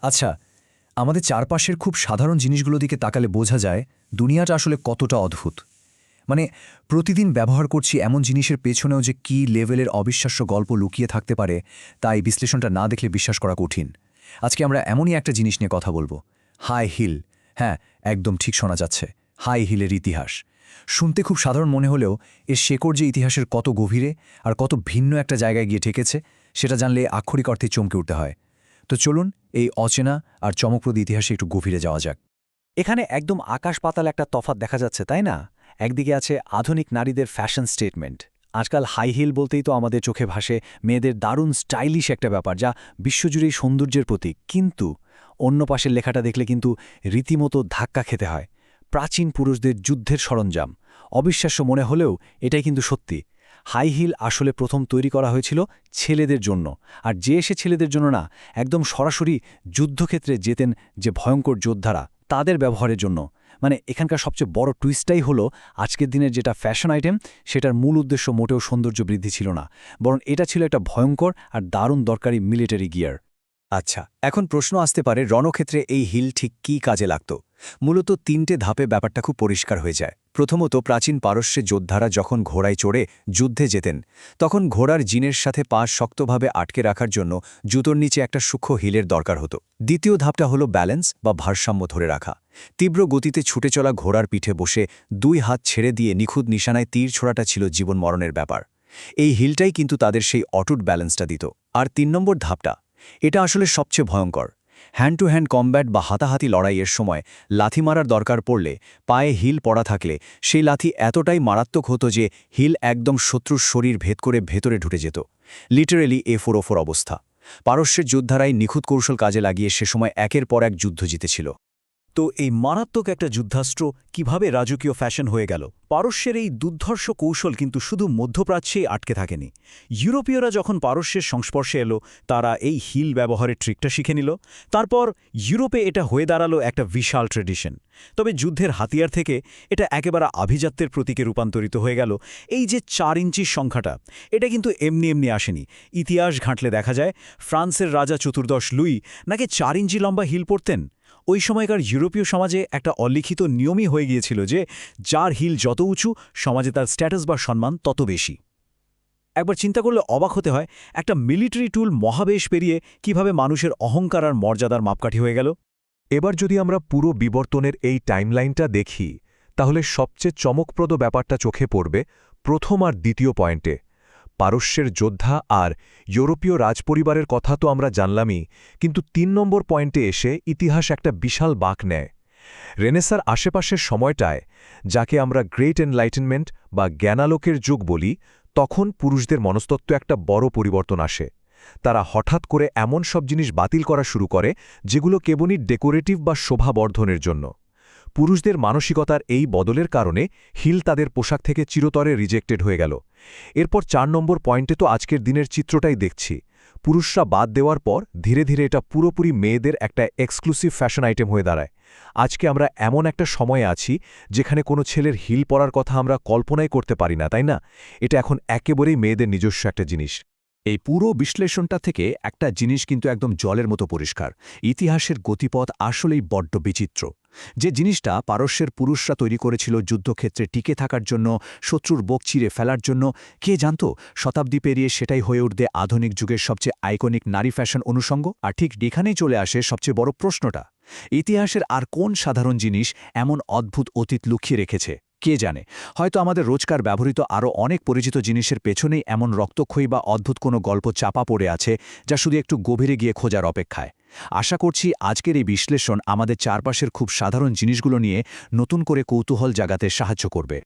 আচ্ছা, আমাদের চারপাশের খুব সাধারণ জিনিসগুলো দিকে তাকালে বোঝা যায় দুনিয়াটা আসলে কতটা অদ্ভুত। মানে প্রতিদিন ব্যবহার করছি এমন জিনিসের পেছনেও যে কী লেভেলের অবিশ্বাস্য গল্প লুকিয়ে থাকতে পারে তা এই বিশ্লেষণটা না দেখলে বিশ্বাস করা কঠিন। আজকে আমরা এমনই একটা জিনিস নিয়ে কথা বলবো, হাই হিল। হ্যাঁ, একদম ঠিক শোনা যাচ্ছে, হাই হিলের ইতিহাস। শুনতে খুব সাধারণ মনে হলেও এর শেকড় যে ইতিহাসের কত গভীরে আর কত ভিন্ন একটা জায়গায় গিয়ে ঠেকেছে সেটা জানলে আক্ষরিক অর্থে চমকে উঠতে হয়। তো চলুন এই অচেনা আর চমকপ্রদ ইতিহাসে একটু গভীরে যাওয়া যাক। এখানে একদম আকাশ পাতাল একটা তফাৎ দেখা যাচ্ছে, তাই না? একদিকে আছে আধুনিক নারীদের ফ্যাশন স্টেটমেন্ট। আজকাল হাই হিল বলতেই তো আমাদের চোখে ভাসে মেয়েদের দারুণ স্টাইলিশ একটা ব্যাপার, যা বিশ্বজুড়েই সৌন্দর্যের প্রতীক। কিন্তু অন্য পাশের লেখাটা দেখলে কিন্তু রীতিমতো ধাক্কা খেতে হয়। প্রাচীন পুরুষদের যুদ্ধের সরঞ্জাম। অবিশ্বাস্য মনে হলেও এটাই কিন্তু সত্যি। হাই হিল আসলে প্রথম তৈরি করা হয়েছিল ছেলেদের জন্য। আর যে এসে ছেলেদের জন্য না, একদম সরাসরি যুদ্ধক্ষেত্রে যেতেন যে ভয়ঙ্কর যোদ্ধারা, তাদের ব্যবহারের জন্য। মানে এখানকার সবচেয়ে বড় টুইস্টটাই হলো আজকের দিনের যেটা ফ্যাশন আইটেম, সেটার মূল উদ্দেশ্য মোটেও সৌন্দর্য বৃদ্ধি ছিল না, বরং এটা ছিল একটা ভয়ঙ্কর আর দারুণ দরকারি মিলিটারি গিয়ার। আচ্ছা, এখন প্রশ্ন আসতে পারে রণক্ষেত্রে এই হিল ঠিক কী কাজে লাগত। মূলত তিনটে ধাপে ব্যাপারটা খুব পরিষ্কার হয়ে যায়। প্রথমত, প্রাচীন পারস্যের যোদ্ধারা যখন ঘোড়ায় চড়ে যুদ্ধে যেতেন, তখন ঘোড়ার জিনের সাথে পা শক্তভাবে আটকে রাখার জন্য জুতোর নিচে একটা সূক্ষ্ম হিলের দরকার হতো। দ্বিতীয় ধাপটা হলো ব্যালেন্স বা ভারসাম্য ধরে রাখা। তীব্র গতিতে ছুটে চলা ঘোড়ার পিঠে বসে দুই হাত ছেড়ে দিয়ে নিখুঁত নিশানায় তীর ছোড়াটা ছিল জীবন মরণের ব্যাপার। এই হিলটাই কিন্তু তাদের সেই অটুট ব্যালেন্সটা দিত। আর ৩ নম্বর ধাপটা, এটা আসলে সবচেয়ে ভয়ঙ্কর। হ্যান্ড টু হ্যান্ড কমব্যাট বা হাতাহাতি লড়াইয়ের সময় লাথি মারার দরকার পড়লে পায়ে হিল পড়া থাকলে সেই লাথি এতটাই মারাত্মক হতো যে হিল একদম শত্রুর শরীর ভেদ করে ভেতরে ঢুকে যেত। লিটারেলি A404 অবস্থা। পারস্যের যোদ্ধারাই নিখুঁত কৌশল কাজে লাগিয়ে সে সময় একের পর এক যুদ্ধ জিতেছিল। তো এই মারাত্মক একটা যুদ্ধাস্ত্র কিভাবে রাজকীয় ফ্যাশন হয়ে গেল? পারস্যের এই দুর্ধর্ষ কৌশল কিন্তু শুধু মধ্যপ্রাচ্যেই আটকে থাকেনি। ইউরোপীয়রা যখন পারস্যের সংস্পর্শে এলো, তারা এই হিল ব্যবহারের ট্রিকটা শিখে নিল। তারপর ইউরোপে এটা হয়ে দাঁড়ালো একটা বিশাল ট্রেডিশন। তবে যুদ্ধের হাতিয়ার থেকে এটা একেবারে আভিজাত্যের প্রতীকে রূপান্তরিত হয়ে গেল। এই যে ৪ ইঞ্চির সংখ্যাটা, এটা কিন্তু এমনি এমনি আসেনি। ইতিহাস ঘাঁটলে দেখা যায় ফ্রান্সের রাজা চতুর্দশ লুই নাকি ৪ ইঞ্চি লম্বা হিল পরতেন। ওই সময়কার ইউরোপীয় সমাজে একটা অলিখিত নিয়মই হয়ে গিয়েছিল যে যার হিল যত উঁচু, সমাজে তার স্ট্যাটাস বা সম্মান তত বেশি। একবার চিন্তা করলে অবাক হতে হয়, একটা মিলিটারি টুল মহাবেশ পেরিয়ে কিভাবে মানুষের অহংকার আর মর্যাদার মাপকাঠি হয়ে গেল। এবার যদি আমরা পুরো বিবর্তনের এই টাইমলাইনটা দেখি, তাহলে সবচেয়ে চমকপ্রদ ব্যাপারটা চোখে পড়বে প্রথম আর দ্বিতীয় পয়েন্টে। পারস্যের যোদ্ধা আর ইউরোপীয় রাজপরিবারের কথা তো আমরা জানলামই, কিন্তু ৩ নম্বর পয়েন্টে এসে ইতিহাস একটা বিশাল বাঁক নেয়। রেনেসার আশেপাশের সময়টায়, যাকে আমরা গ্রেট এনলাইটেনমেন্ট বা জ্ঞানালোকের যুগ বলি, তখন পুরুষদের মনস্তত্ত্ব একটা বড় পরিবর্তন আসে। তারা হঠাৎ করে এমন সব জিনিস বাতিল করা শুরু করে যেগুলো কেবলই ডেকোরেটিভ বা শোভাবর্ধনের জন্য। পুরুষদের মানসিকতার এই বদলের কারণে হিল তাদের পোশাক থেকে চিরতরে রিজেক্টেড হয়ে গেল। এরপর ৪ নম্বর পয়েন্টে তো আজকের দিনের চিত্রটাই দেখছি। পুরুষরা বাদ দেওয়ার পর ধীরে ধীরে এটা পুরোপুরি মেয়েদের একটা এক্সক্লুসিভ ফ্যাশন আইটেম হয়ে দাঁড়ায়। আজকে আমরা এমন একটা সময়ে আছি যেখানে কোনো ছেলের হিল পরার কথা আমরা কল্পনাই করতে পারি না, তাই না? এটা এখন একেবারেই মেয়েদের নিজস্ব একটা জিনিস। এই পুরো বিশ্লেষণটা থেকে একটা জিনিস কিন্তু একদম জলের মতো পরিষ্কার। ইতিহাসের গতিপথ আসলেই বড্ড বিচিত্র। যে জিনিসটা পারস্যের পুরুষরা তৈরি করেছিল যুদ্ধক্ষেত্রে টিকে থাকার জন্য, শত্রুর বুক চিরে ফেলার জন্য, কে জানত শতাব্দী পেরিয়ে সেটাই হয়ে উঠবে আধুনিক যুগের সবচেয়ে আইকনিক নারী ফ্যাশন অনুষঙ্গ। আর ঠিক এখানেই চলে আসে সবচেয়ে বড় প্রশ্নটা, ইতিহাসের আর কোন সাধারণ জিনিস এমন অদ্ভুত অতীত লুকিয়ে রেখেছে? কে জানে, হয়তো আমাদের রোজকার ব্যবহৃত আরও অনেক পরিচিত জিনিসের পেছনেই এমন রক্তক্ষয়ী বা অদ্ভুত কোনো গল্প চাপা পড়ে আছে, যা শুধু একটু গভীরে গিয়ে খোঁজার অপেক্ষায়। আশা করছি আজকের এই বিশ্লেষণ আমাদের চারপাশের খুব সাধারণ জিনিসগুলো নিয়ে নতুন করে কৌতূহল জাগাতে সাহায্য করবে।